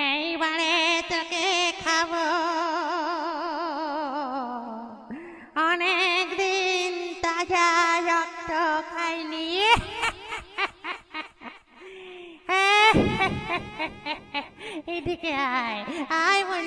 এইবারে তোকে খাবো, অনেক দিন তাজা রক্ত খাইনি। এদিকে আয় আয় বল।